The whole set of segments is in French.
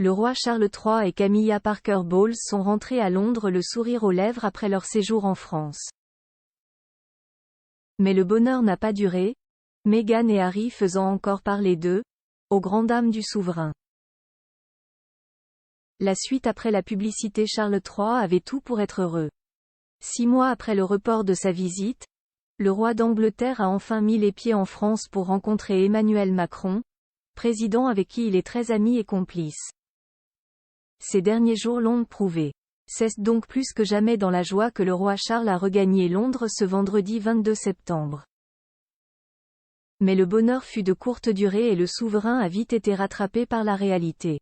Le roi Charles III et Camilla Parker Bowles sont rentrés à Londres le sourire aux lèvres après leur séjour en France. Mais le bonheur n'a pas duré, Meghan et Harry faisant encore parler d'eux, aux grandes dames du souverain. La suite après la publicité. Charles III avait tout pour être heureux. 6 mois après le report de sa visite, le roi d'Angleterre a enfin mis les pieds en France pour rencontrer Emmanuel Macron, président avec qui il est très ami et complice. Ces derniers jours l'ont prouvé. C'est donc plus que jamais dans la joie que le roi Charles a regagné Londres ce vendredi 22 septembre. Mais le bonheur fut de courte durée et le souverain a vite été rattrapé par la réalité.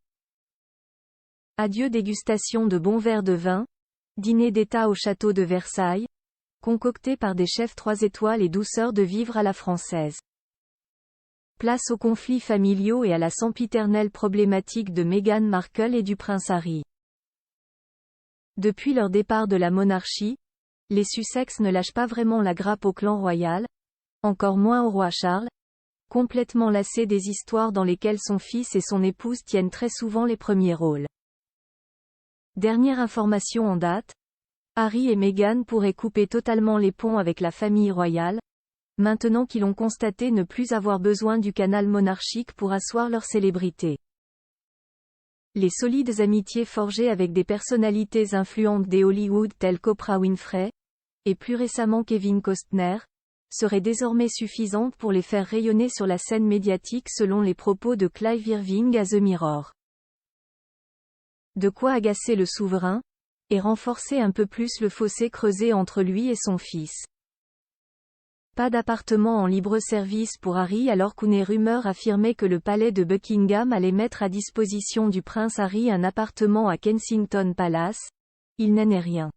Adieu dégustation de bons verres de vin, dîner d'État au château de Versailles, concocté par des chefs 3 étoiles et douceur de vivre à la française. Place aux conflits familiaux et à la sempiternelle problématique de Meghan Markle et du prince Harry. Depuis leur départ de la monarchie, les Sussex ne lâchent pas vraiment la grappe au clan royal, encore moins au roi Charles, complètement lassé des histoires dans lesquelles son fils et son épouse tiennent très souvent les premiers rôles. Dernière information en date, Harry et Meghan pourraient couper totalement les ponts avec la famille royale, maintenant qu'ils ont constaté ne plus avoir besoin du canal monarchique pour asseoir leur célébrité. Les solides amitiés forgées avec des personnalités influentes des Hollywood telles qu'Oprah Winfrey, et plus récemment Kevin Costner, seraient désormais suffisantes pour les faire rayonner sur la scène médiatique selon les propos de Clive Irving à The Mirror. De quoi agacer le souverain, et renforcer un peu plus le fossé creusé entre lui et son fils. Pas d'appartement en libre-service pour Harry alors qu'une rumeur affirmait que le palais de Buckingham allait mettre à disposition du prince Harry un appartement à Kensington Palace, il n'en est rien.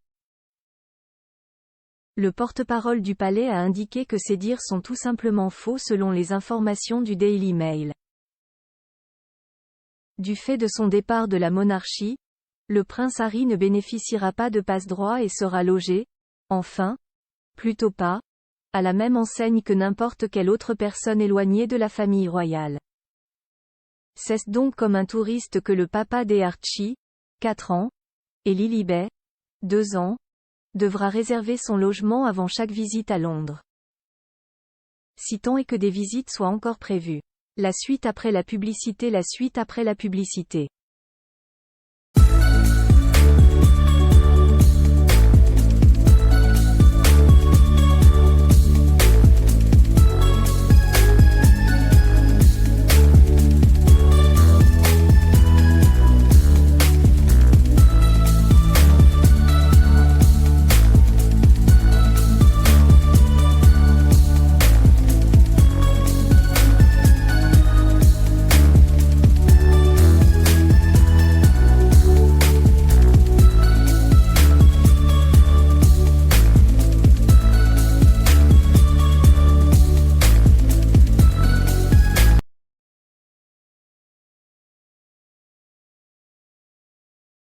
Le porte-parole du palais a indiqué que ces dires sont tout simplement faux selon les informations du Daily Mail. Du fait de son départ de la monarchie, le prince Harry ne bénéficiera pas de passe-droit et sera logé, enfin, plutôt pas, à la même enseigne que n'importe quelle autre personne éloignée de la famille royale. C'est donc comme un touriste que le papa d'Archie, 4 ans, et Lilibet, 2 ans, devra réserver son logement avant chaque visite à Londres. Si tant est que des visites soient encore prévues. La suite après la publicité. La suite après la publicité.